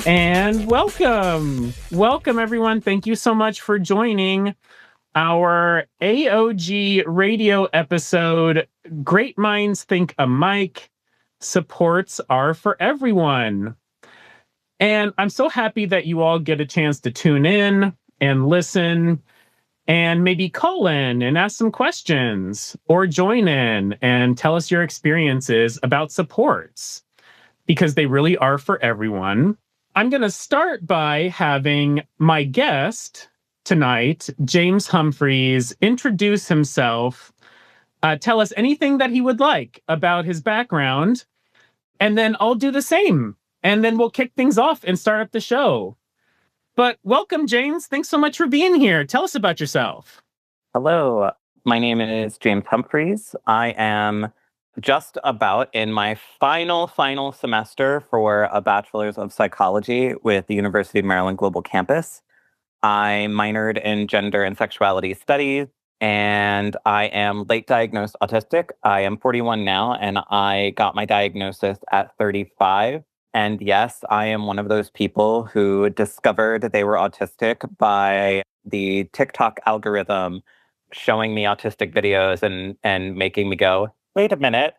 And welcome. Welcome, everyone. Thank you so much for joining our AOG Radio episode, Great Minds Think Alike, Supports Are for Everyone. And I'm so happy that you all get a chance to tune in and listen and maybe call in and ask some questions or join in and tell us your experiences about supports, because they really are for everyone. I'm going to start by having my guest tonight, James Humphries, introduce himself, tell us anything that he would like about his background, and then I'll do the same. And then we'll kick things off and start up the show. But welcome, James. Thanks so much for being here. Tell us about yourself. Hello, my name is James Humphries. I am just about in my final semester for a Bachelor's of Psychology with the University of Maryland Global Campus. I minored in gender and sexuality studies, and I am late diagnosed autistic. I am 41 now, and I got my diagnosis at 35. And yes, I am one of those people who discovered they were autistic by the TikTok algorithm showing me autistic videos and making me go, wait a minute,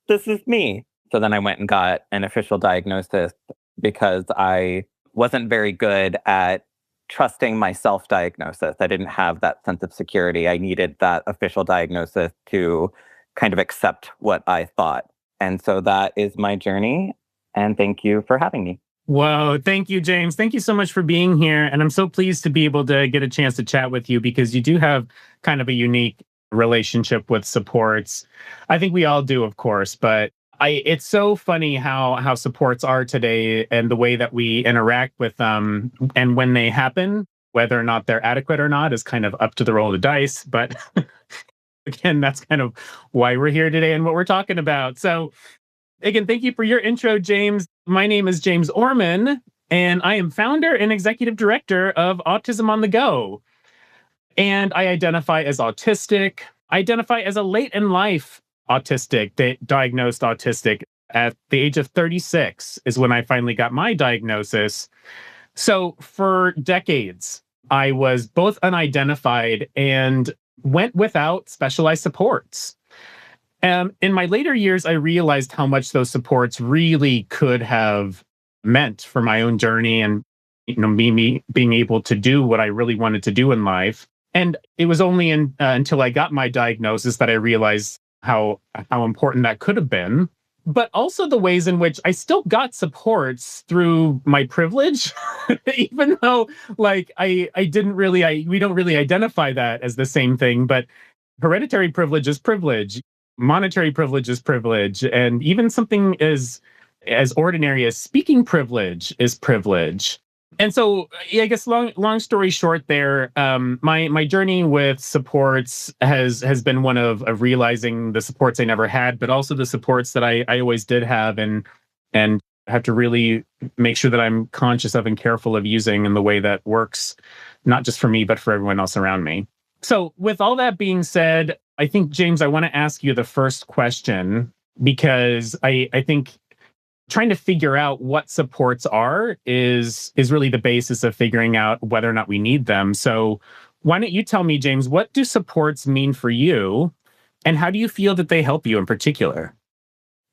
this is me. So then I went and got an official diagnosis because I wasn't very good at trusting my self-diagnosis. I didn't have that sense of security. I needed that official diagnosis to kind of accept what I thought. And so that is my journey. And thank you for having me. Whoa, thank you, James. Thank you so much for being here. And I'm so pleased to be able to get a chance to chat with you, because you do have kind of a unique relationship with supports. I think we all do, of course, but it's so funny how supports are today and the way that we interact with them. And when they happen, whether or not they're adequate or not is kind of up to the roll of the dice. But again, that's kind of why we're here today and what we're talking about. So again, thank you for your intro, James. My name is James Orman, and I am founder and executive director of Autism on the Go. And I identify as autistic. I identify as a late in life autistic, diagnosed autistic. At the age of 36 is when I finally got my diagnosis. So for decades, I was both unidentified and went without specialized supports. In my later years, I realized how much those supports really could have meant for my own journey and, me being able to do what I really wanted to do in life. And it was only until I got my diagnosis that I realized how important that could have been. But also the ways in which I still got supports through my privilege, even though we don't really identify that as the same thing. But hereditary privilege is privilege. Monetary privilege is privilege, and even something as ordinary as speaking privilege is privilege. And so, I guess long story short, there, my journey with supports has been one of realizing the supports I never had, but also the supports that I always did have, and have to really make sure that I'm conscious of and careful of using in the way that works, not just for me but for everyone else around me. So, with all that being said, I think, James, I want to ask you the first question, because I think trying to figure out what supports are is really the basis of figuring out whether or not we need them. So why don't you tell me, James, what do supports mean for you, and how do you feel that they help you in particular?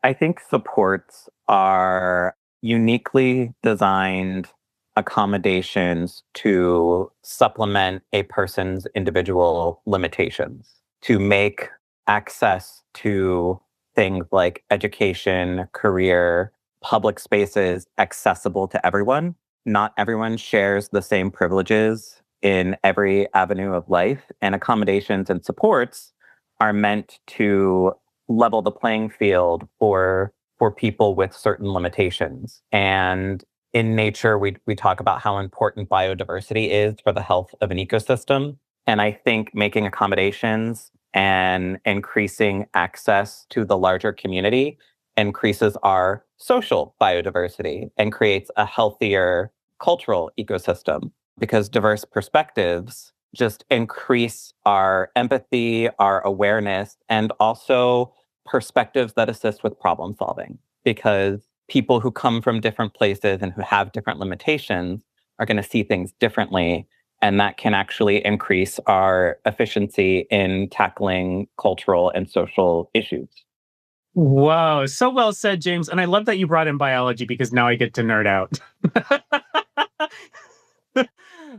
I think supports are uniquely designed accommodations to supplement a person's individual limitations, to make access to things like education, career, public spaces accessible to everyone. Not everyone shares the same privileges in every avenue of life, and accommodations and supports are meant to level the playing field for people with certain limitations. And in nature, we talk about how important biodiversity is for the health of an ecosystem. And I think making accommodations and increasing access to the larger community increases our social biodiversity and creates a healthier cultural ecosystem, because diverse perspectives just increase our empathy, our awareness, and also perspectives that assist with problem solving. Because people who come from different places and who have different limitations are going to see things differently. And that can actually increase our efficiency in tackling cultural and social issues. Wow, so well said, James. And I love that you brought in biology because now I get to nerd out.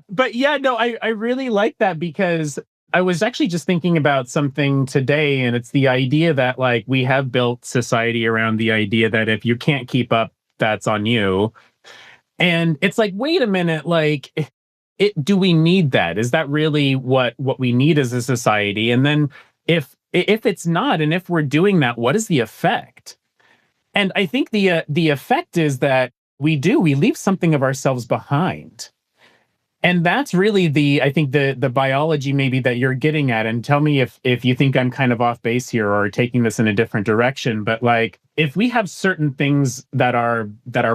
But yeah, no, I really like that because I was actually just thinking about something today, and it's the idea that like we have built society around the idea that if you can't keep up, that's on you. And it's like, wait a minute, like do we need that? Is that really what we need as a society? And then if it's not, and if we're doing that, what is the effect? And I think the effect is that we leave something of ourselves behind. And that's really I think the biology maybe that you're getting at. And tell me if you think I'm kind of off base here or taking this in a different direction. But like if we have certain things that are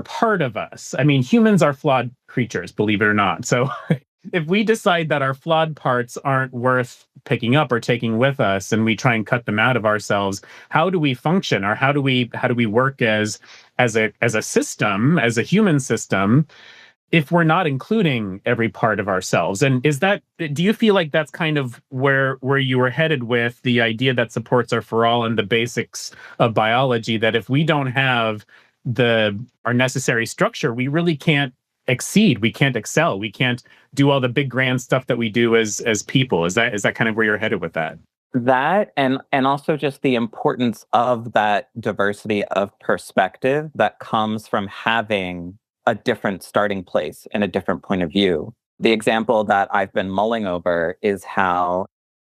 part of us, I mean, humans are flawed creatures, believe it or not. So if we decide that our flawed parts aren't worth picking up or taking with us and we try and cut them out of ourselves, how do we function, or how do we work as a system, as a human system, if we're not including every part of ourselves? And do you feel like that's kind of where you were headed with the idea that supports are for all and the basics of biology, that if we don't have our necessary structure, we really can't exceed, we can't excel, we can't do all the big grand stuff that we do as people? Is that kind of where you're headed with that? That and also just the importance of that diversity of perspective that comes from having a different starting place and a different point of view. The example that I've been mulling over is how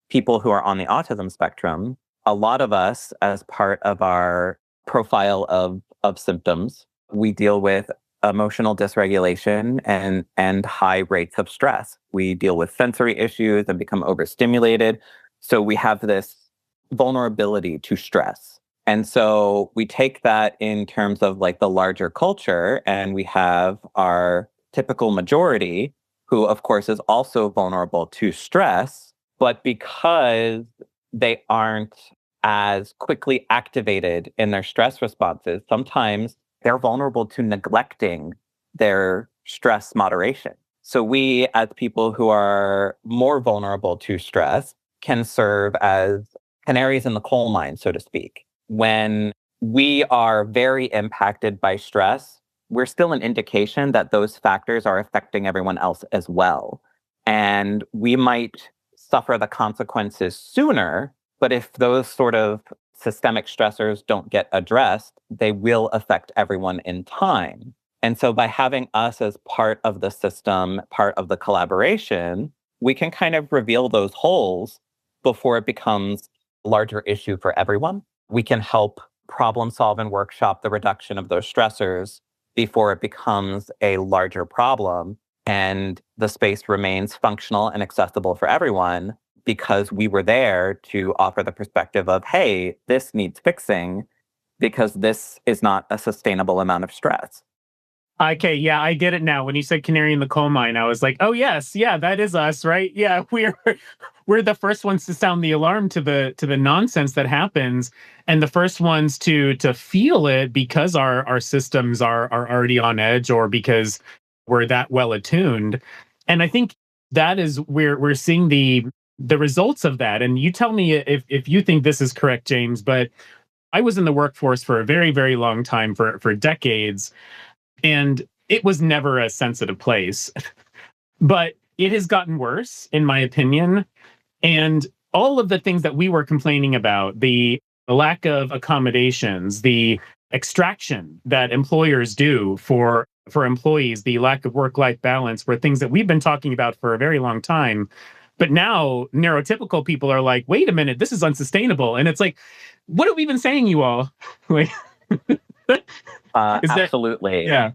people who are on the autism spectrum, a lot of us, as part of our profile of symptoms, we deal with emotional dysregulation and high rates of stress. We deal with sensory issues and become overstimulated. So we have this vulnerability to stress. And so we take that in terms of like the larger culture, and we have our typical majority who, of course, is also vulnerable to stress, but because they aren't as quickly activated in their stress responses, sometimes they're vulnerable to neglecting their stress moderation. So we, as people who are more vulnerable to stress, can serve as canaries in the coal mine, so to speak. When we are very impacted by stress, we're still an indication that those factors are affecting everyone else as well. And we might suffer the consequences sooner, but if those sort of systemic stressors don't get addressed, they will affect everyone in time. And so by having us as part of the system, part of the collaboration, we can kind of reveal those holes before it becomes a larger issue for everyone. We can help problem solve and workshop the reduction of those stressors before it becomes a larger problem and the space remains functional and accessible for everyone, because we were there to offer the perspective of, hey, this needs fixing because this is not a sustainable amount of stress. Okay, yeah, I get it now. When you said canary in the coal mine, I was like, oh yes, yeah, that is us, right? Yeah, we're the first ones to sound the alarm to the nonsense that happens, and the first ones to feel it because our systems are already on edge, or because we're that well attuned. And I think that is where we're seeing the results of that. And you tell me if you think this is correct, James, but I was in the workforce for a very, very long time, for decades. And it was never a sensitive place, but it has gotten worse, in my opinion. And all of the things that we were complaining about, the lack of accommodations, the extraction that employers do for employees, the lack of work-life balance, were things that we've been talking about for a very long time. But now neurotypical people are like, wait a minute, this is unsustainable. And it's like, what have we been saying, you all? Like, Absolutely. yeah.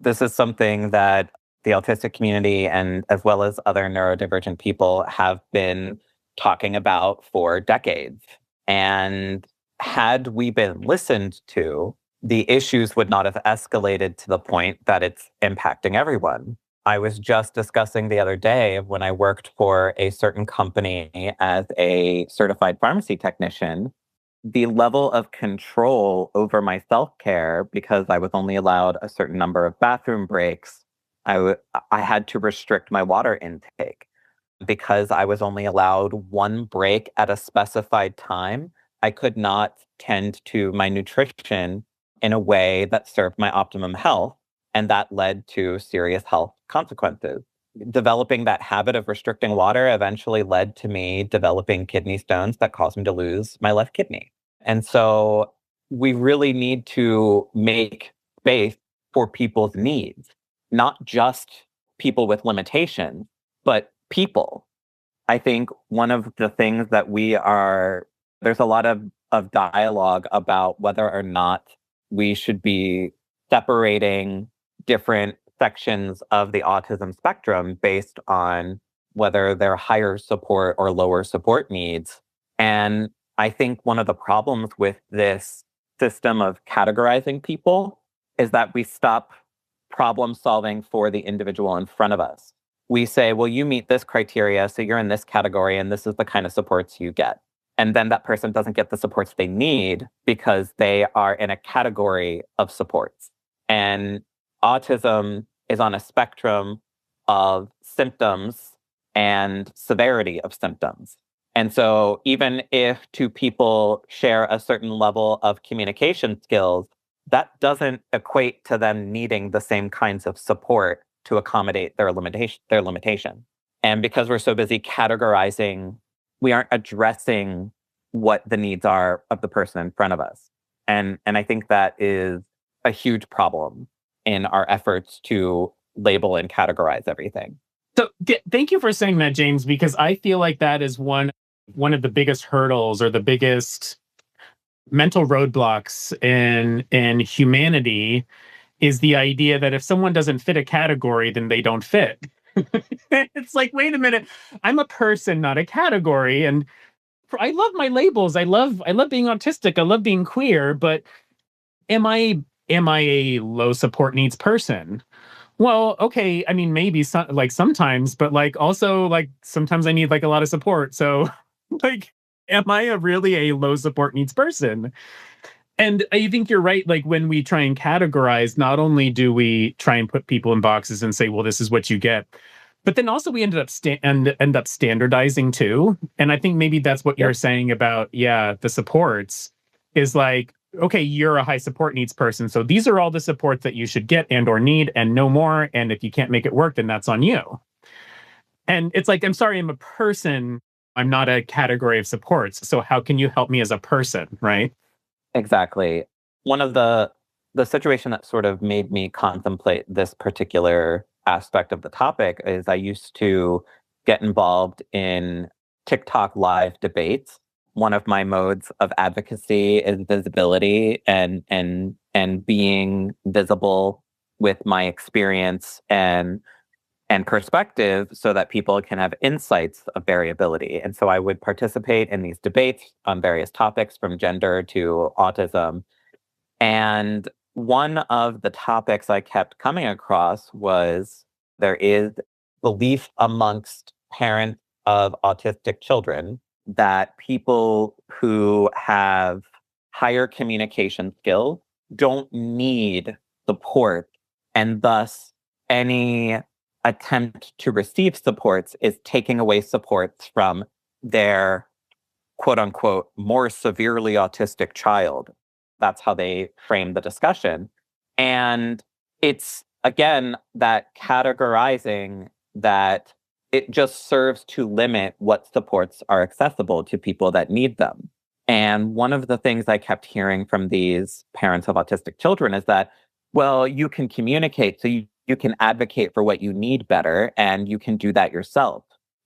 This is something that the autistic community and as well as other neurodivergent people have been talking about for decades. And had we been listened to, the issues would not have escalated to the point that it's impacting everyone. I was just discussing the other day when I worked for a certain company as a certified pharmacy technician. the level of control over my self-care, because I was only allowed a certain number of bathroom breaks, I had to restrict my water intake. Because I was only allowed one break at a specified time, I could not tend to my nutrition in a way that served my optimum health, and that led to serious health consequences. Developing that habit of restricting water eventually led to me developing kidney stones that caused me to lose my left kidney. And so we really need to make space for people's needs, not just people with limitations, but people. I think one of the things that there's a lot of dialogue about whether or not we should be separating different sections of the autism spectrum based on whether they're higher support or lower support needs. And I think one of the problems with this system of categorizing people is that we stop problem solving for the individual in front of us. We say, well, you meet this criteria, so you're in this category, and this is the kind of supports you get. And then that person doesn't get the supports they need because they are in a category of supports. And autism is on a spectrum of symptoms and severity of symptoms. And so even if two people share a certain level of communication skills, that doesn't equate to them needing the same kinds of support to accommodate their limitation. And because we're so busy categorizing, we aren't addressing what the needs are of the person in front of us. And I think that is a huge problem in our efforts to label and categorize everything. So thank you for saying that, James, because I feel like that is one of the biggest hurdles or the biggest mental roadblocks in humanity is the idea that if someone doesn't fit a category, then they don't fit. It's like, wait a minute, I'm a person, not a category. And I love my labels. I love being autistic. I love being queer, but am I a low support needs person? Well, okay, I mean, maybe sometimes, but also sometimes I need a lot of support. So like, am I really a low support needs person? And I think you're right. Like when we try and categorize, not only do we try and put people in boxes and say, well, this is what you get, but then also we end up standardizing too. And I think maybe that's what you're saying about, the supports is like, okay, you're a high support needs person. So these are all the supports that you should get and or need and no more. And if you can't make it work, then that's on you. And it's like, I'm sorry, I'm a person. I'm not a category of supports. So how can you help me as a person, right? Exactly. One of the situation that sort of made me contemplate this particular aspect of the topic is I used to get involved in TikTok live debates. One of my modes of advocacy is visibility and being visible with my experience and perspective so that people can have insights of variability. And so I would participate in these debates on various topics from gender to autism. And one of the topics I kept coming across was there is belief amongst parents of autistic children that people who have higher communication skills don't need support, and thus any attempt to receive supports is taking away supports from their quote unquote more severely autistic child. That's how they frame the discussion. And it's again that categorizing that it just serves to limit what supports are accessible to people that need them. And one of the things I kept hearing from these parents of autistic children is that, well, you can communicate, so you can advocate for what you need better, and you can do that yourself.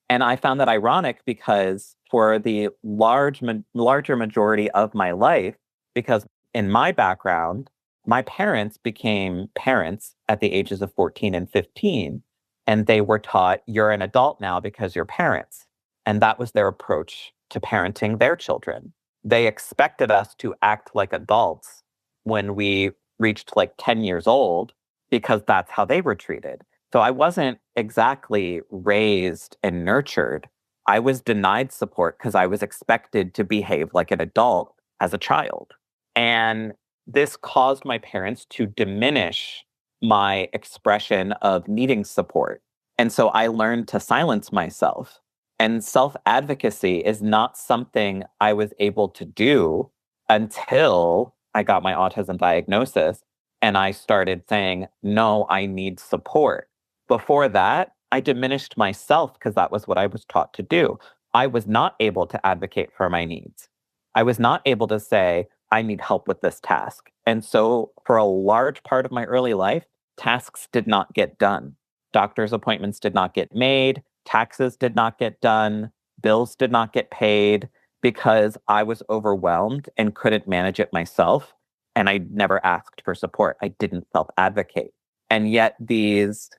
And I found that ironic because for the larger majority of my life, because in my background, my parents became parents at the ages of 14 and 15, and they were taught, you're an adult now because you're parents. And that was their approach to parenting their children. They expected us to act like adults when we reached 10 years old because that's how they were treated. So I wasn't exactly raised and nurtured. I was denied support because I was expected to behave like an adult as a child. And this caused my parents to diminish my expression of needing support. And so I learned to silence myself. And self advocacy is not something I was able to do until I got my autism diagnosis and I started saying, no, I need support. Before that, I diminished myself because that was what I was taught to do. I was not able to advocate for my needs. I was not able to say, I need help with this task. And so, for a large part of my early life, tasks did not get done. Doctor's appointments did not get made, taxes did not get done, bills did not get paid because I was overwhelmed and couldn't manage it myself. And I never asked for support. I didn't self advocate. And yet, these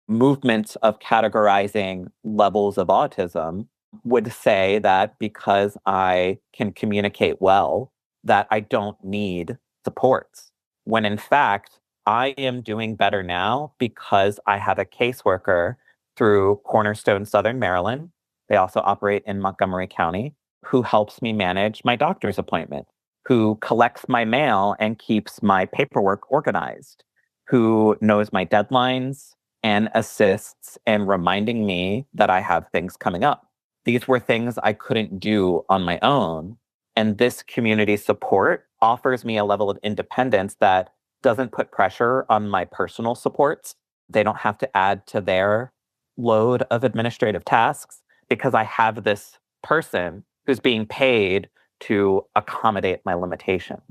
movements of categorizing levels of autism would say that because I can communicate well, that I don't need supports. When in fact, I am doing better now because I have a caseworker through Cornerstone Southern Maryland. They also operate in Montgomery County, who helps me manage my doctor's appointment, who collects my mail and keeps my paperwork organized, who knows my deadlines and assists in reminding me that I have things coming up. These were things I couldn't do on my own. And this community support offers me a level of independence that doesn't put pressure on my personal supports. They don't have to add to their load of administrative tasks because I have this person who's being paid to accommodate my limitation.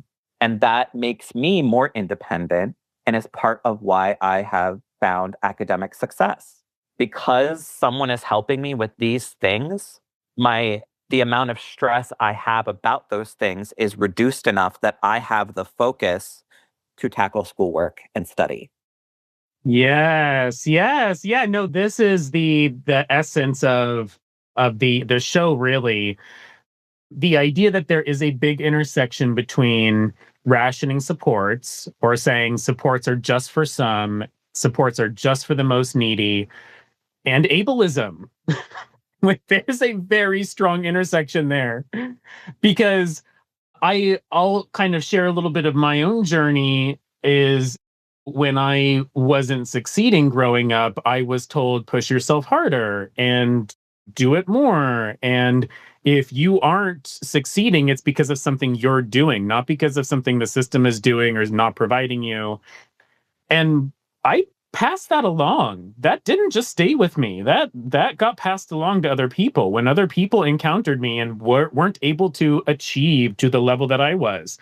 And that makes me more independent and is part of why I have found academic success. Because someone is helping me with these things, the amount of stress I have about those things is reduced enough that I have the focus to tackle schoolwork and study. Yes, yes. Yeah, no, this is the essence of the show, really. The idea that there is a big intersection between rationing supports, or saying supports are just for some, supports are just for the most needy, and ableism. Like, there's a very strong intersection there. Because I'll kind of share a little bit of my own journey. Is when I wasn't succeeding growing up, I was told, push yourself harder and do it more. And if you aren't succeeding, it's because of something you're doing, not because of something the system is doing or is not providing you. And I passed that along. That didn't just stay with me. That got passed along to other people. When other people encountered me and weren't able to achieve to the level that I was,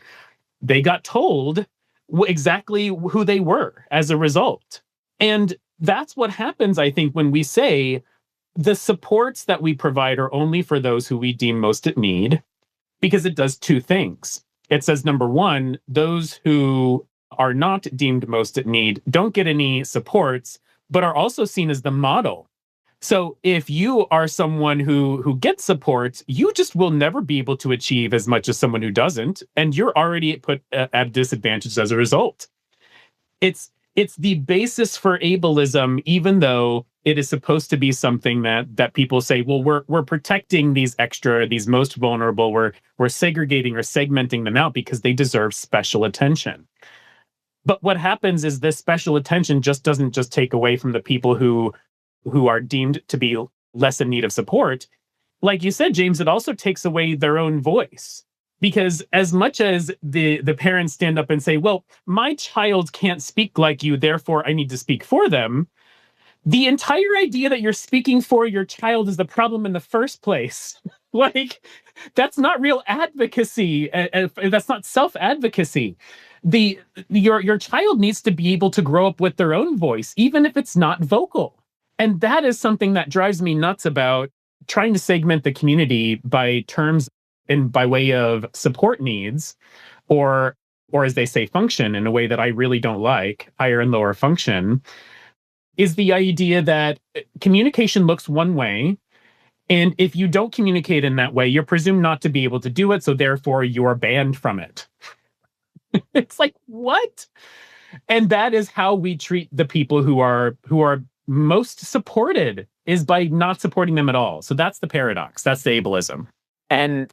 they got told exactly who they were as a result. And that's what happens, I think, when we say the supports that we provide are only for those who we deem most in need, because it does two things. It says, number one, those who are not deemed most in need don't get any supports, but are also seen as the model. So if you are someone who gets supports, you just will never be able to achieve as much as someone who doesn't, and you're already put at a disadvantage as a result. It's the basis for ableism, even though it is supposed to be something that people say, well, we're protecting these most vulnerable, we're segregating or segmenting them out because they deserve special attention. But what happens is this special attention doesn't just take away from the people who are deemed to be less in need of support. Like you said, James, it also takes away their own voice. Because as much as the parents stand up and say, well, my child can't speak like you, therefore I need to speak for them, the entire idea that you're speaking for your child is the problem in the first place. Like, that's not real advocacy. That's not self-advocacy. Your child needs to be able to grow up with their own voice, even if it's not vocal. And that is something that drives me nuts about trying to segment the community by terms and by way of support needs, or as they say, function, in a way that I really don't like, higher and lower function, is the idea that communication looks one way. And if you don't communicate in that way, you're presumed not to be able to do it. So therefore you're banned from it. It's like, what? And that is how we treat the people who are most supported, is by not supporting them at all. So that's the paradox. That's the ableism. And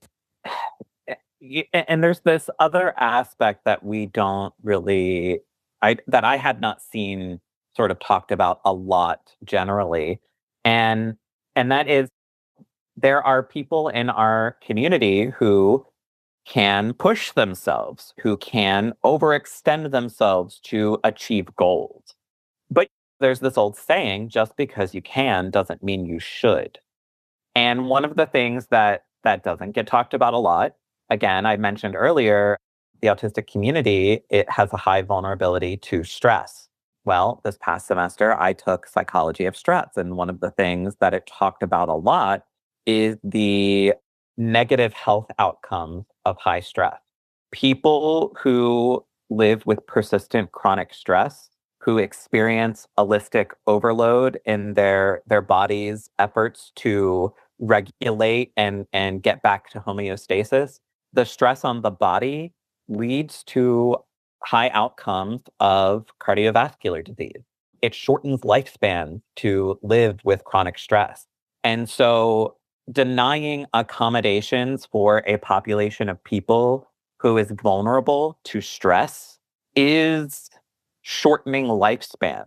And there's this other aspect that we don't really, that I had not seen sort of talked about a lot generally. And, and that is there are people in our community who can push themselves, who can overextend themselves to achieve goals. But there's this old saying, just because you can doesn't mean you should. And one of the things that doesn't get talked about a lot, again, I mentioned earlier, the autistic community, it has a high vulnerability to stress. Well, this past semester, I took psychology of stress, and one of the things that it talked about a lot is the negative health outcomes of high stress. People who live with persistent chronic stress, who experience holistic overload in their body's efforts to regulate and get back to homeostasis, the stress on the body leads to high outcomes of cardiovascular disease. It shortens lifespan to live with chronic stress. And so denying accommodations for a population of people who is vulnerable to stress is shortening lifespan.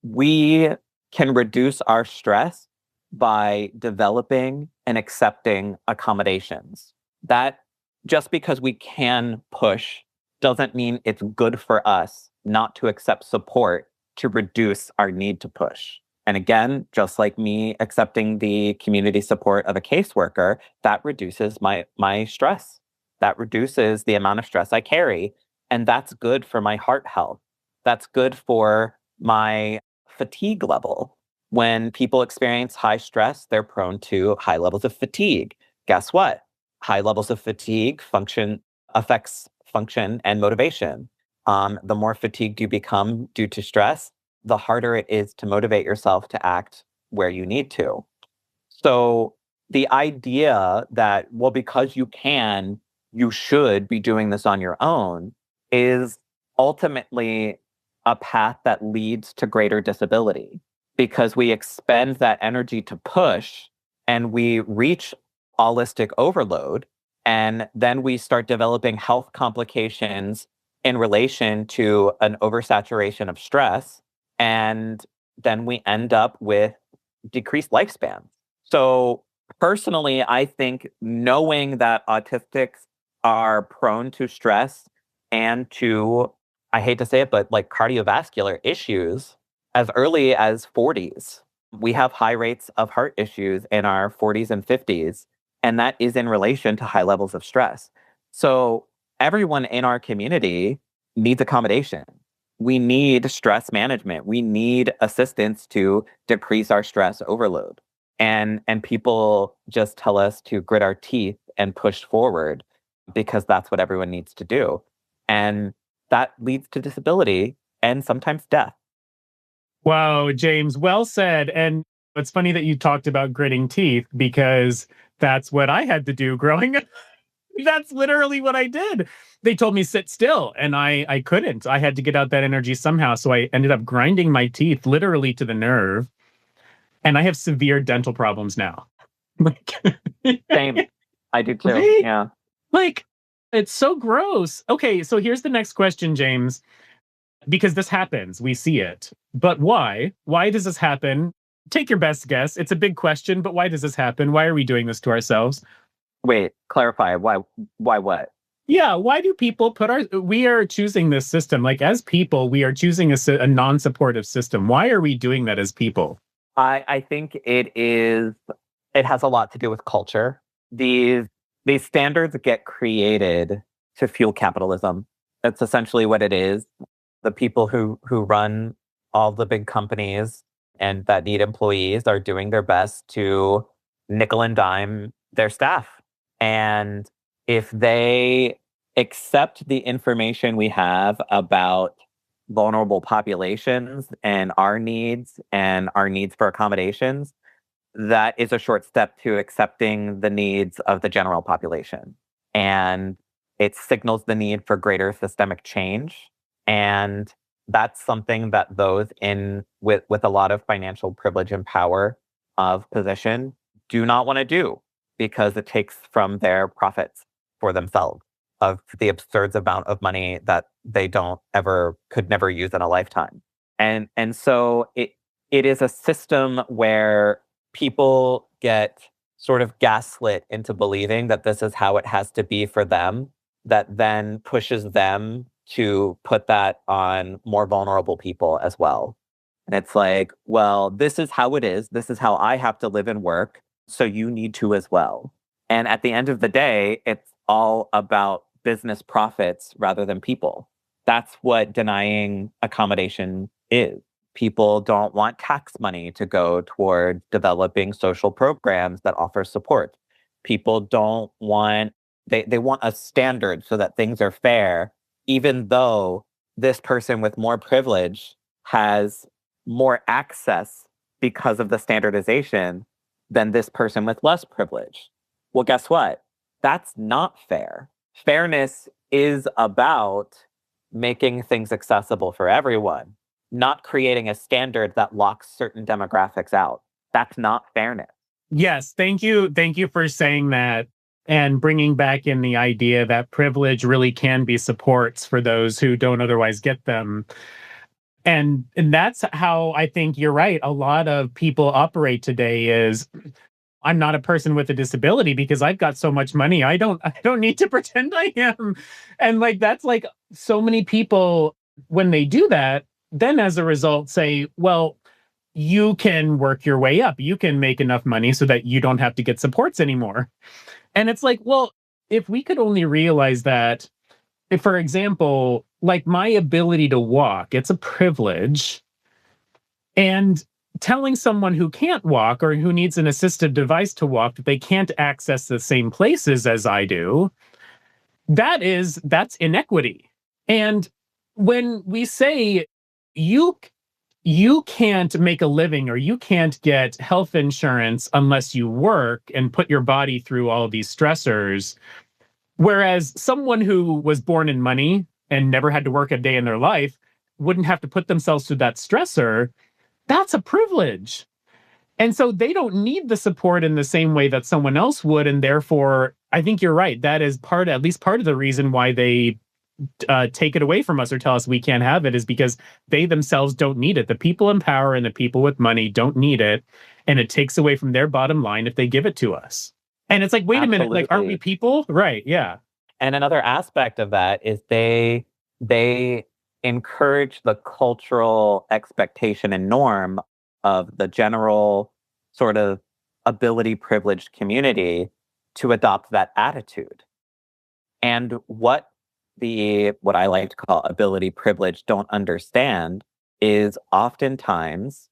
We can reduce our stress by developing and accepting accommodations. That just because we can push doesn't mean it's good for us not to accept support to reduce our need to push. And again, just like me accepting the community support of a caseworker, that reduces my stress. That reduces the amount of stress I carry. And that's good for my heart health. That's good for my fatigue level. When people experience high stress, they're prone to high levels of fatigue. Guess what? High levels of fatigue affects function and motivation. The more fatigued you become due to stress, the harder it is to motivate yourself to act where you need to. So the idea that, well, because you can, you should be doing this on your own is ultimately a path that leads to greater disability because we expend that energy to push and we reach holistic overload. And then we start developing health complications in relation to an oversaturation of stress. And then we end up with decreased lifespan. So personally, I think knowing that autistics are prone to stress and to, I hate to say it, but like cardiovascular issues as early as 40s. We have high rates of heart issues in our 40s and 50s, and that is in relation to high levels of stress. So everyone in our community needs accommodation. We need stress management. We need assistance to decrease our stress overload. And people just tell us to grit our teeth and push forward because that's what everyone needs to do. And that leads to disability and sometimes death. Wow, James, well said. And it's funny that you talked about gritting teeth because that's what I had to do growing up. That's literally what I did. They told me sit still and I couldn't. I had to get out that energy somehow. So I ended up grinding my teeth literally to the nerve. And I have severe dental problems now. Like, Same. I do too. right? Yeah. Like, it's so gross. Okay, so here's the next question, James, because this happens, we see it. But why? Why does this happen? Take your best guess. It's a big question, but why does this happen? Why are we doing this to ourselves? Wait, clarify. Why what? Yeah, why do people we are choosing this system. Like as people, we are choosing a non-supportive system. Why are we doing that as people? I think it has a lot to do with culture. These standards get created to fuel capitalism. That's essentially what it is. The people who run all the big companies and that need employees are doing their best to nickel and dime their staff. And if they accept the information we have about vulnerable populations and our needs for accommodations, that is a short step to accepting the needs of the general population. And it signals the need for greater systemic change. And that's something that those in with a lot of financial privilege and power of position do not want to do because it takes from their profits for themselves. of the absurd amount of money that they could never use in a lifetime. And so it is a system where people get sort of gaslit into believing that this is how it has to be for them, that then pushes them to put that on more vulnerable people as well. And it's like, well, this is how it is. This is how I have to live and work. So you need to as well. And at the end of the day, it's all about business profits rather than people. That's what denying accommodation is. People don't want tax money to go toward developing social programs that offer support. People don't want, they want a standard so that things are fair, even though this person with more privilege has more access because of the standardization than this person with less privilege. Well, guess what? That's not fair. Fairness is about making things accessible for everyone, not creating a standard that locks certain demographics out. That's not fairness. Yes, thank you. Thank you for saying that and bringing back in the idea that privilege really can be supports for those who don't otherwise get them. And that's how I think you're right. A lot of people operate today is I'm not a person with a disability because I've got so much money. I don't need to pretend I am. And like that's like so many people when they do that, then as a result say, well, you can work your way up. You can make enough money so that you don't have to get supports anymore. And it's like, well, if we could only realize that, if, for example, like my ability to walk, it's a privilege. And telling someone who can't walk or who needs an assistive device to walk that they can't access the same places as I do, that's inequity. And when we say you you can't make a living or you can't get health insurance unless you work and put your body through all these stressors, whereas someone who was born in money and never had to work a day in their life wouldn't have to put themselves through that stressor, that's a privilege. And so they don't need the support in the same way that someone else would. And therefore, I think you're right. That is at least part of the reason why they take it away from us or tell us we can't have it, is because they themselves don't need it. The people in power and the people with money don't need it. And it takes away from their bottom line if they give it to us. And it's like, wait a minute, like, aren't we people? Right. Yeah. And another aspect of that is they encourage the cultural expectation and norm of the general sort of ability privileged community to adopt that attitude. And what I like to call ability privilege don't understand is oftentimes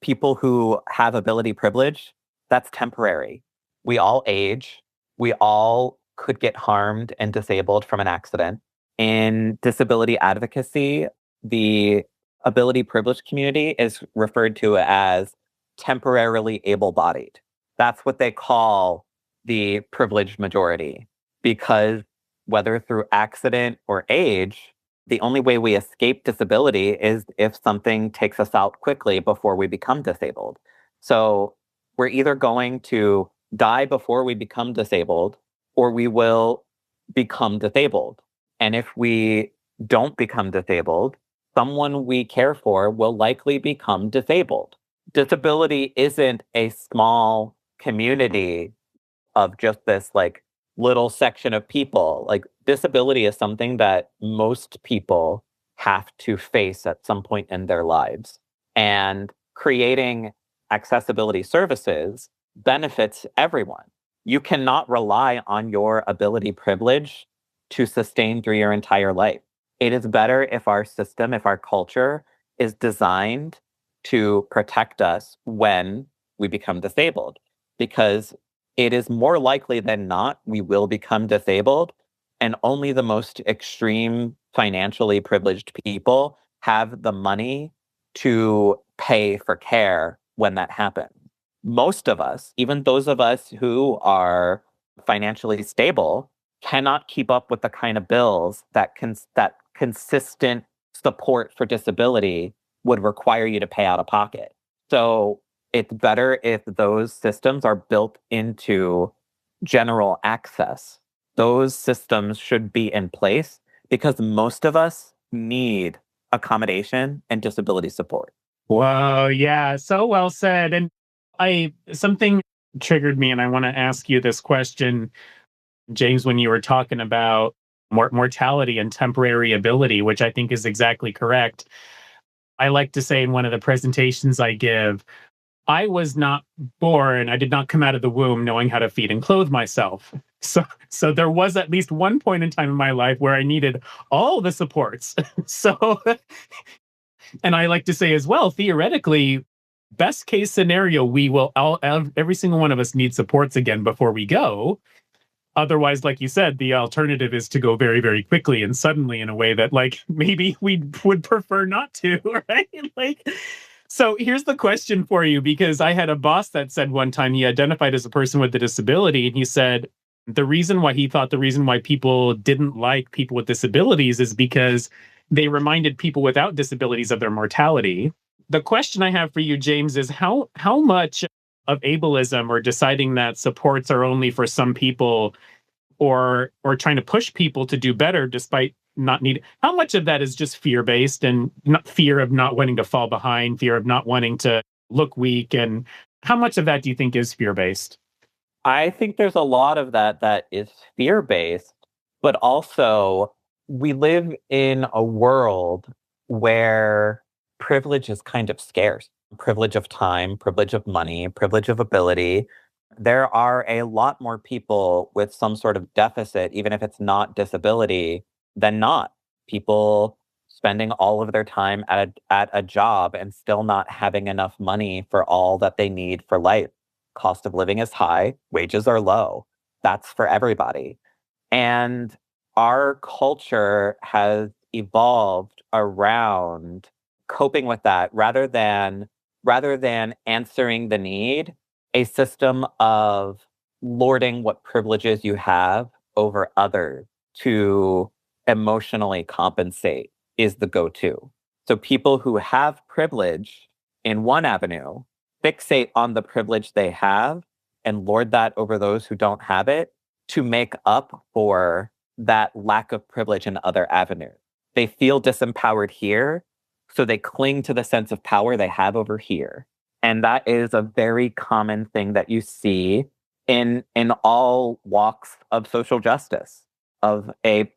people who have ability privilege, that's temporary. We all age. We all could get harmed and disabled from an accident. In disability advocacy, the ability privileged community is referred to as temporarily able-bodied. That's what they call the privileged majority, because whether through accident or age, the only way we escape disability is if something takes us out quickly before we become disabled. So we're either going to die before we become disabled, or we will become disabled. And if we don't become disabled, someone we care for will likely become disabled. Disability isn't a small community of just this like little section of people. Like disability is something that most people have to face at some point in their lives. And creating accessibility services benefits everyone. You cannot rely on your ability privilege to sustain through your entire life. It is better if our system, if our culture is designed to protect us when we become disabled, because it is more likely than not we will become disabled, and only the most extreme financially privileged people have the money to pay for care when that happens. Most of us, even those of us who are financially stable, cannot keep up with the kind of bills that consistent support for disability would require you to pay out of pocket. So it's better if those systems are built into general access Those systems should be in place because most of us need accommodation and disability support. Whoa, yeah, so well said. And I something triggered me, and I want to ask you this question, James, when you were talking about mortality and temporary ability, which I think is exactly correct. I like to say in one of the presentations I give, I was not born, I did not come out of the womb knowing how to feed and clothe myself. So there was at least one point in time in my life where I needed all the supports. So and I like to say as well, theoretically, best case scenario, we will every single one of us need supports again before we go. Otherwise, like you said, the alternative is to go very, very quickly and suddenly in a way that, like, maybe we would prefer not to, right? Like, so here's the question for you, because I had a boss that said one time he identified as a person with a disability, and he said the reason why people didn't like people with disabilities is because they reminded people without disabilities of their mortality. The question I have for you, James, is how much of ableism or deciding that supports are only for some people, or trying to push people to do better despite not need, how much of that is just fear based and not fear of not wanting to fall behind, fear of not wanting to look weak, and how much of that do you think is fear based? I think there's a lot of that is fear based, but also we live in a world where privilege is kind of scarce. Privilege of time, privilege of money, privilege of ability. There are a lot more people with some sort of deficit, even if it's not disability, than not. People spending all of their time at a job and still not having enough money for all that they need for life. Cost of living is high, wages are low. That's for everybody. And our culture has evolved around coping with that rather than answering the need, a system of lording what privileges you have over others to emotionally compensate is the go-to. So people who have privilege in one avenue fixate on the privilege they have and lord that over those who don't have it to make up for that lack of privilege in other avenues. They feel disempowered here, so they cling to the sense of power they have over here. And that is a very common thing that you see in all walks of social justice, of a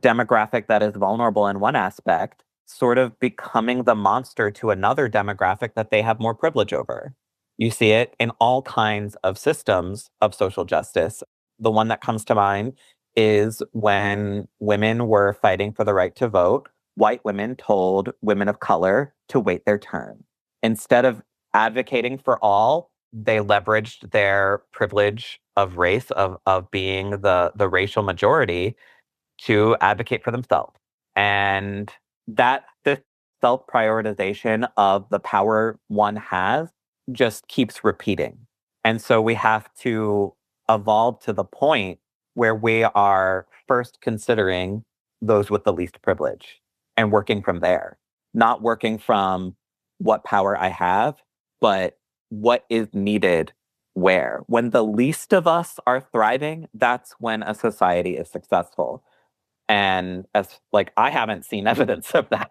demographic that is vulnerable in one aspect, sort of becoming the monster to another demographic that they have more privilege over. You see it in all kinds of systems of social justice. The one that comes to mind is when women were fighting for the right to vote, white women told women of color to wait their turn. Instead of advocating for all, they leveraged their privilege of race, of being the racial majority, to advocate for themselves. And that this self-prioritization of the power one has just keeps repeating. And so we have to evolve to the point where we are first considering those with the least privilege and working from there, not working from what power I have, but what is needed where. When the least of us are thriving, that's when a society is successful. And as like I haven't seen evidence of that.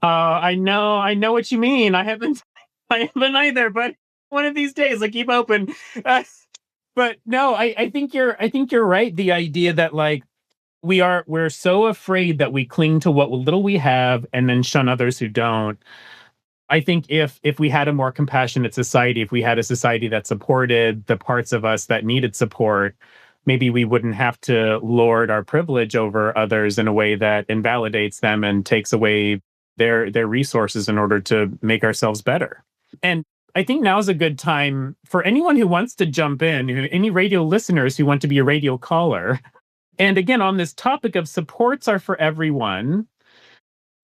I know what you mean. I haven't either, but one of these days, I keep hoping. Uh, but no, I think you're right. The idea that, like, we're so afraid that we cling to what little we have and then shun others who don't. I think if we had a more compassionate society, if we had a society that supported the parts of us that needed support, maybe we wouldn't have to lord our privilege over others in a way that invalidates them and takes away their resources in order to make ourselves better. And I think now is a good time for anyone who wants to jump in, any radio listeners who want to be a radio caller. And again, on this topic of supports are for everyone,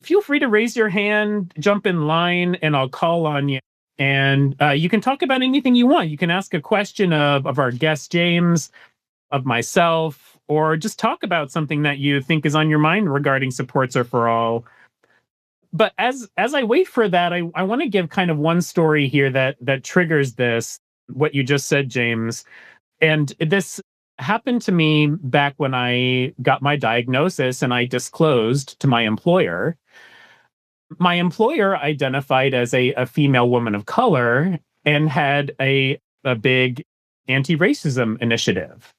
feel free to raise your hand, jump in line, and I'll call on you. And you can talk about anything you want. You can ask a question of our guest, James, of myself, or just talk about something that you think is on your mind regarding supports are for all. But as I wait for that, I want to give kind of one story here that triggers this, what you just said, James. And this happened to me back when I got my diagnosis and I disclosed to my employer. My employer identified as a female woman of color and had a big anti-racism initiative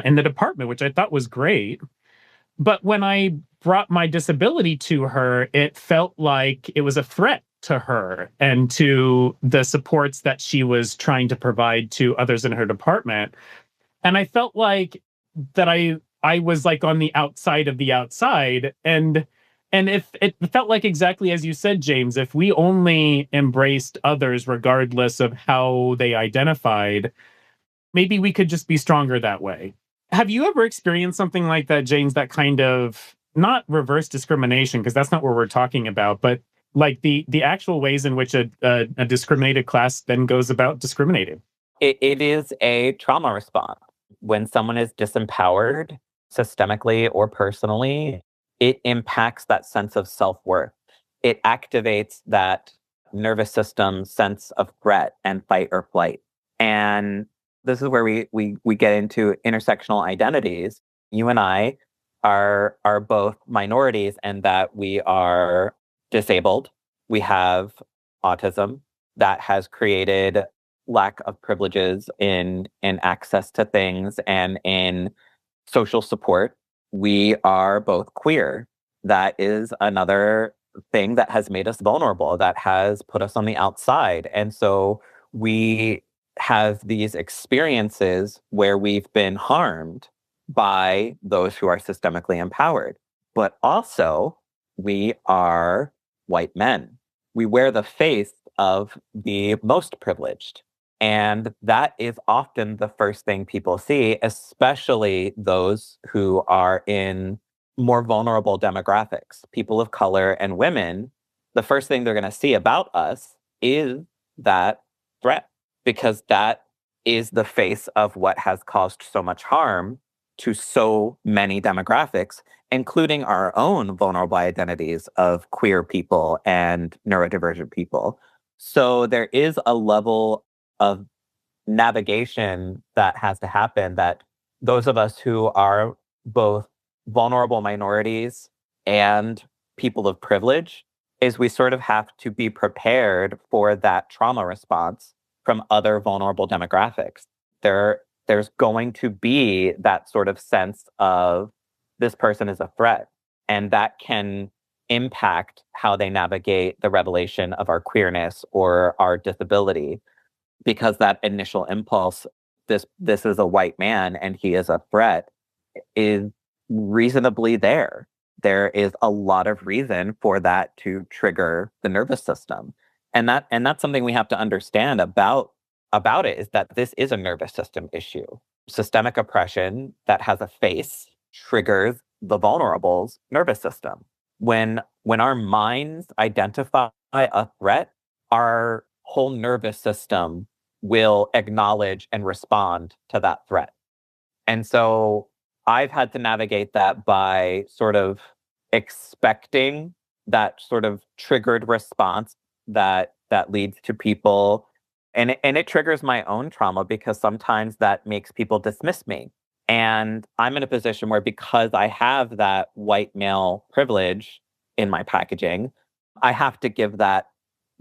in the department, which I thought was great. But when I brought my disability to her, it felt like it was a threat to her and to the supports that she was trying to provide to others in her department. And I felt like that I was like on the outside of the outside. And if it felt like exactly as you said, James, if we only embraced others regardless of how they identified, maybe we could just be stronger that way. Have you ever experienced something like that, James, that kind of not reverse discrimination, because that's not what we're talking about, but like the actual ways in which a discriminated class then goes about discriminating? It is a trauma response. When someone is disempowered, systemically or personally, it impacts that sense of self-worth. It activates that nervous system sense of threat and fight or flight. And this is where we get into intersectional identities. You and I are both minorities and that we are disabled. We have autism that has created lack of privileges in access to things and in social support. We are both queer. That is another thing that has made us vulnerable, that has put us on the outside. And so we have these experiences where we've been harmed by those who are systemically empowered. But also, we are white men. We wear the face of the most privileged. And that is often the first thing people see, especially those who are in more vulnerable demographics, people of color and women. The first thing they're going to see about us is that threat, because that is the face of what has caused so much harm to so many demographics, including our own vulnerable identities of queer people and neurodivergent people. So there is a level of navigation that has to happen, that those of us who are both vulnerable minorities and people of privilege, is we sort of have to be prepared for that trauma response from other vulnerable demographics. There's going to be that sort of sense of this person is a threat, and that can impact how they navigate the revelation of our queerness or our disability, because that initial impulse, this is a white man and he is a threat, is reasonably there. There is a lot of reason for that to trigger the nervous system. And that's something we have to understand about it, is that this is a nervous system issue. Systemic oppression that has a face triggers the vulnerable's nervous system. When our minds identify a threat, our whole nervous system will acknowledge and respond to that threat. And so I've had to navigate that by sort of expecting that sort of triggered response that leads to people. And it triggers my own trauma, because sometimes that makes people dismiss me. And I'm in a position where, because I have that white male privilege in my packaging, I have to give that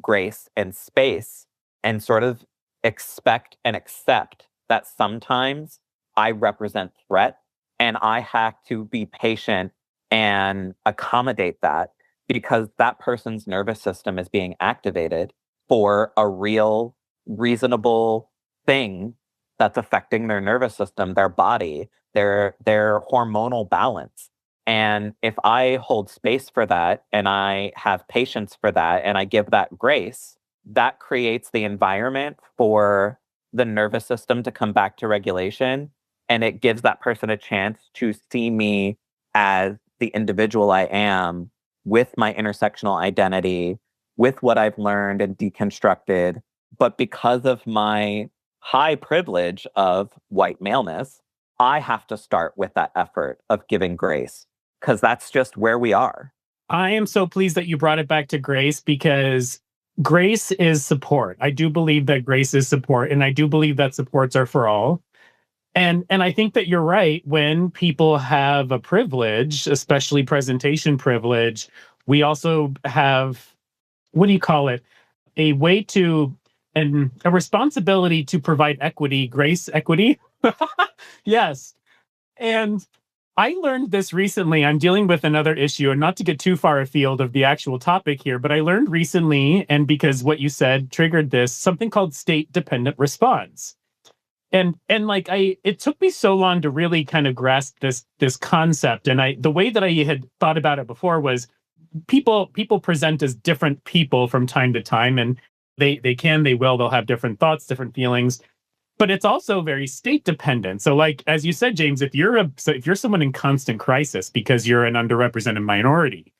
grace and space and sort of expect and accept that sometimes I represent threat, and I have to be patient and accommodate that, because that person's nervous system is being activated for a real, reasonable thing that's affecting their nervous system, their body, their hormonal balance. And if I hold space for that, and I have patience for that, and I give that grace, that creates the environment for the nervous system to come back to regulation. And it gives that person a chance to see me as the individual I am, with my intersectional identity, with what I've learned and deconstructed. But because of my high privilege of white maleness, I have to start with that effort of giving grace, because that's just where we are. I am so pleased that you brought it back to grace, because grace is support. I do believe that grace is support, and I do believe that supports are for all. And I think that you're right. When people have a privilege, especially presentation privilege, we also have, what do you call it? A way to, and a responsibility to provide equity, grace equity. Yes. And I learned this recently. I'm dealing with another issue, and not to get too far afield of the actual topic here, but I learned recently, and because what you said triggered this, something called state dependent response. And like, it took me so long to really kind of grasp this concept. And the way that I had thought about it before was people present as different people from time to time, and they'll have different thoughts, different feelings, but it's also very state dependent. So like, as you said, James, if you're someone in constant crisis because you're an underrepresented minority,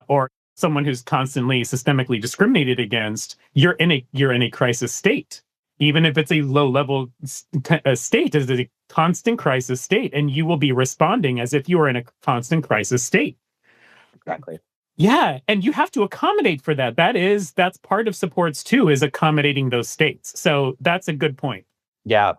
or someone who's constantly systemically discriminated against, you're in a crisis state. Even if it's a low level state, is a constant crisis state, and you will be responding as if you were in a constant crisis state. Exactly. Yeah, and you have to accommodate for that. That's part of supports too, is accommodating those states. So that's a good point. Yeah.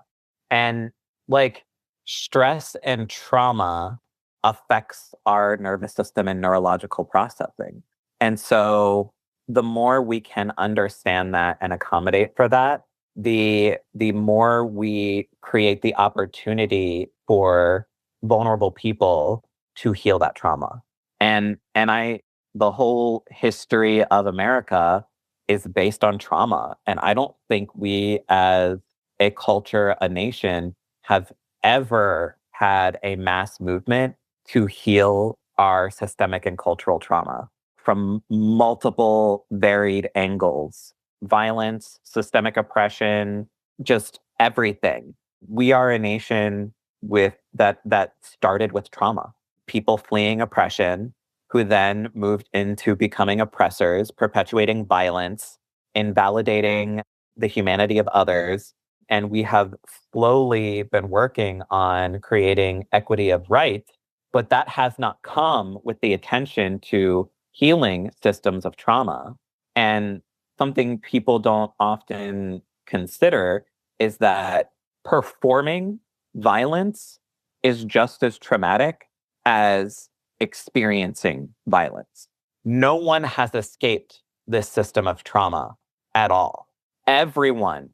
And like, stress and trauma affects our nervous system and neurological processing. And so the more we can understand that and accommodate for that, the more we create the opportunity for vulnerable people to heal that trauma. And the whole history of America is based on trauma. And I don't think we as a culture, a nation, have ever had a mass movement to heal our systemic and cultural trauma from multiple varied angles: violence, systemic oppression, just everything. We are a nation with that started with trauma. People fleeing oppression, who then moved into becoming oppressors, perpetuating violence, invalidating the humanity of others. And we have slowly been working on creating equity of right, but that has not come with the attention to healing systems of trauma. And something people don't often consider is that performing violence is just as traumatic as experiencing violence. No one has escaped this system of trauma at all. Everyone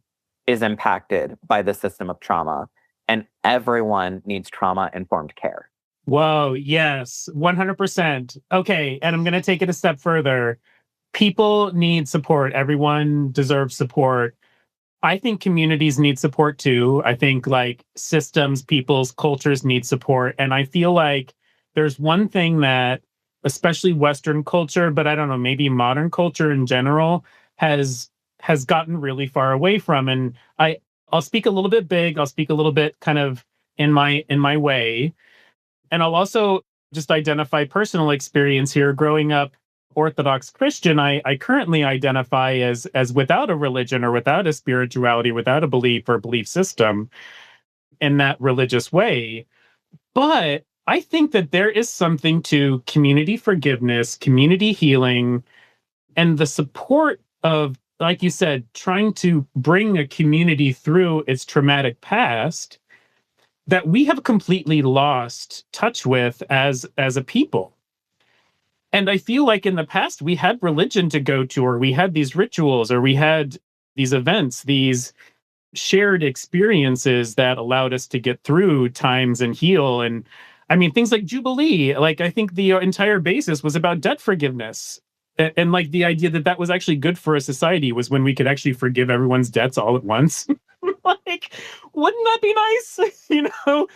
is impacted by the system of trauma, and everyone needs trauma-informed care. Whoa, yes, 100%. Okay, and I'm going to take it a step further. People need support. Everyone deserves support. I think communities need support too. I think like systems, people's cultures need support. And I feel like there's one thing that, especially Western culture, but I don't know, maybe modern culture in general, has has gotten really far away from. And I'll speak a little bit big. I'll speak a little bit kind of in my way. And I'll also just identify personal experience here. Growing up Orthodox Christian, I currently identify as without a religion or without a spirituality, without a belief or belief system in that religious way. But I think that there is something to community forgiveness, community healing, and the support of, like you said, trying to bring a community through its traumatic past that we have completely lost touch with as a people. And I feel like in the past we had religion to go to, or we had these rituals, or we had these events, these shared experiences that allowed us to get through times and heal. And I mean, things like Jubilee, like I think the entire basis was about debt forgiveness. And like the idea that that was actually good for a society was when we could actually forgive everyone's debts all at once. Like, wouldn't that be nice? You know?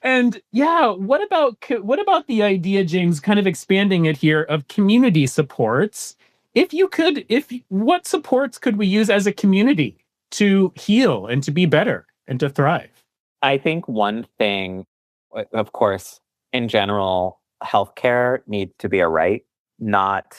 And yeah, what about the idea, James, kind of expanding it here, of community supports? If what supports could we use as a community to heal and to be better and to thrive? I think one thing, of course, in general, healthcare needs to be a right, not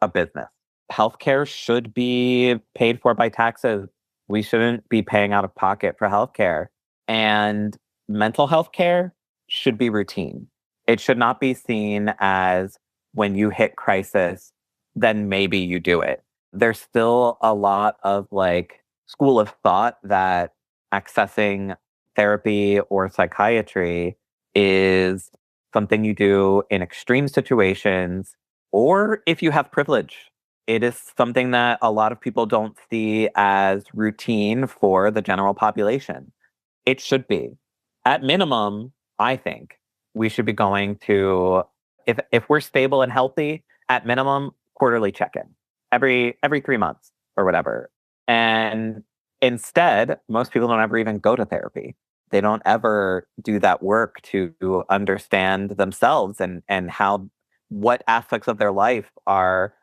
a business. Healthcare should be paid for by taxes. We shouldn't be paying out of pocket for healthcare. And mental health care should be routine. It should not be seen as, when you hit crisis, then maybe you do it. There's still a lot of like school of thought that accessing therapy or psychiatry is something you do in extreme situations or if you have privilege. It is something that a lot of people don't see as routine for the general population. It should be. At minimum, I think we should be going to, if we're stable and healthy, at minimum, quarterly check-in every 3 months or whatever. And instead, most people don't ever even go to therapy. They don't ever do that work to understand themselves and how what aspects of their life are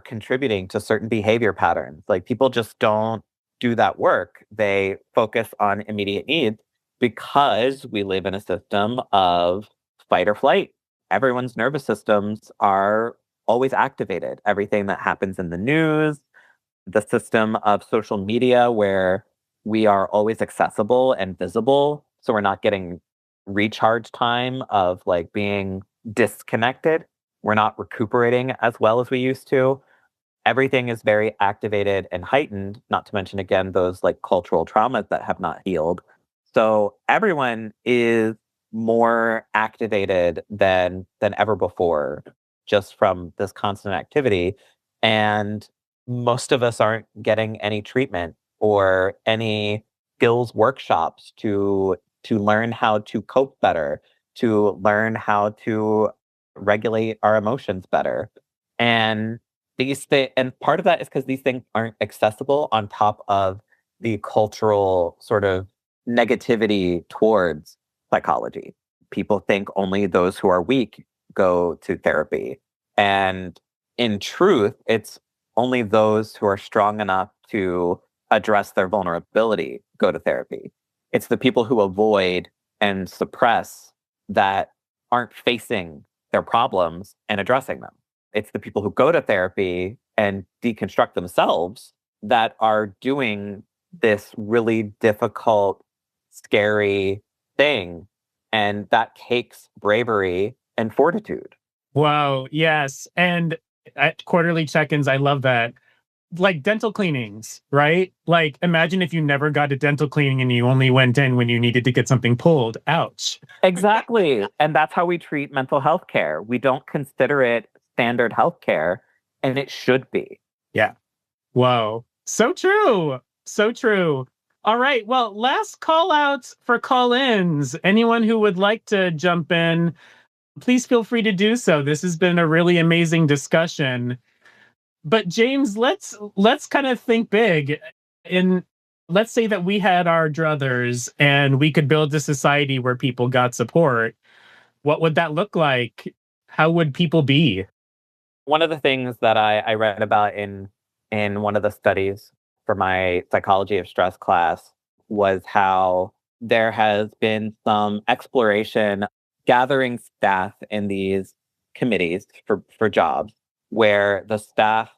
contributing to certain behavior patterns. Like people just don't do that work. They focus on immediate needs because we live in a system of fight or flight. Everyone's nervous systems are always activated. Everything that happens in the news, the system of social media where we are always accessible and visible. So we're not getting recharge time of like being disconnected. We're not recuperating as well as we used to. Everything is very activated and heightened, not to mention, again, those like cultural traumas that have not healed. So everyone is more activated than ever before just from this constant activity. And most of us aren't getting any treatment or any skills workshops to learn how to cope better, to learn how to regulate our emotions better. And and part of that is because these things aren't accessible on top of the cultural sort of negativity towards psychology. People think only those who are weak go to therapy. And in truth, it's only those who are strong enough to address their vulnerability go to therapy. It's the people who avoid and suppress that aren't facing their problems and addressing them. It's the people who go to therapy and deconstruct themselves that are doing this really difficult, scary thing. And that takes bravery and fortitude. Wow. Yes. And at quarterly check-ins, I love that. Like dental cleanings, right? Like imagine if you never got a dental cleaning and you only went in when you needed to get something pulled. Ouch. Exactly. And that's how we treat mental health care. We don't consider it standard health care, and it should be. Yeah. Whoa. So true. So true. All right. Well, last call outs for call ins. Anyone who would like to jump in, please feel free to do so. This has been a really amazing discussion. But James, let's kind of think big. In let's say that we had our druthers and we could build a society where people got support. What would that look like? How would people be? One of the things that I read about in one of the studies for my psychology of stress class was how there has been some exploration gathering staff in these committees for jobs where the staff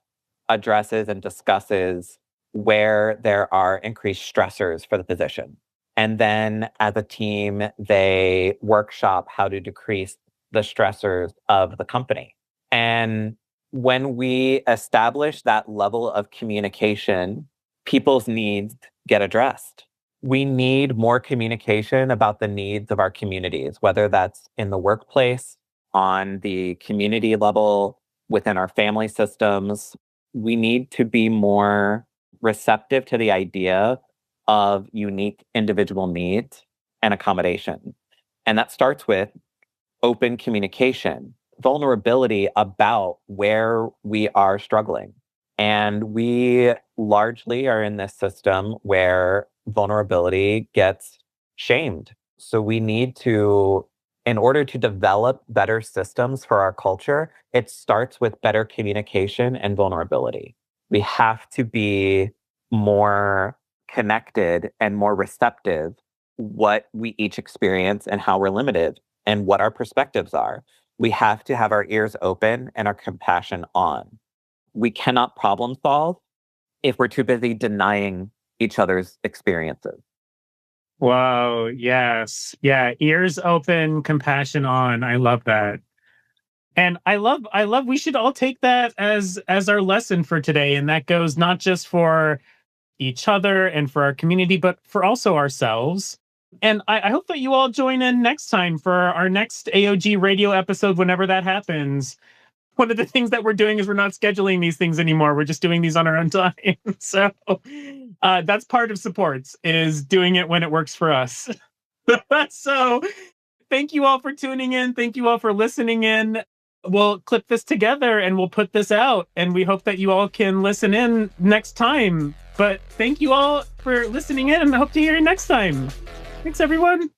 addresses and discusses where there are increased stressors for the position. And then as a team, they workshop how to decrease the stressors of the company. And when we establish that level of communication, people's needs get addressed. We need more communication about the needs of our communities, whether that's in the workplace, on the community level, within our family systems. We need to be more receptive to the idea of unique individual needs and accommodation. And that starts with open communication, vulnerability about where we are struggling. And we largely are in this system where vulnerability gets shamed. So we need to, in order to develop better systems for our culture, it starts with better communication and vulnerability. We have to be more connected and more receptive what we each experience and how we're limited and what our perspectives are. We have to have our ears open and our compassion on. We cannot problem solve if we're too busy denying each other's experiences. Wow. Yes. Yeah. Ears open, compassion on. I love that. And I love we should all take that as our lesson for today. And that goes not just for each other and for our community, but for also ourselves. And I hope that you all join in next time for our next AOG radio episode, whenever that happens. One of the things that we're doing is we're not scheduling these things anymore. We're just doing these on our own time. So that's part of supports, is doing it when it works for us. So thank you all for tuning in. Thank you all for listening in. We'll clip this together and we'll put this out. And we hope that you all can listen in next time. But thank you all for listening in, and I hope to hear you next time. Thanks, everyone.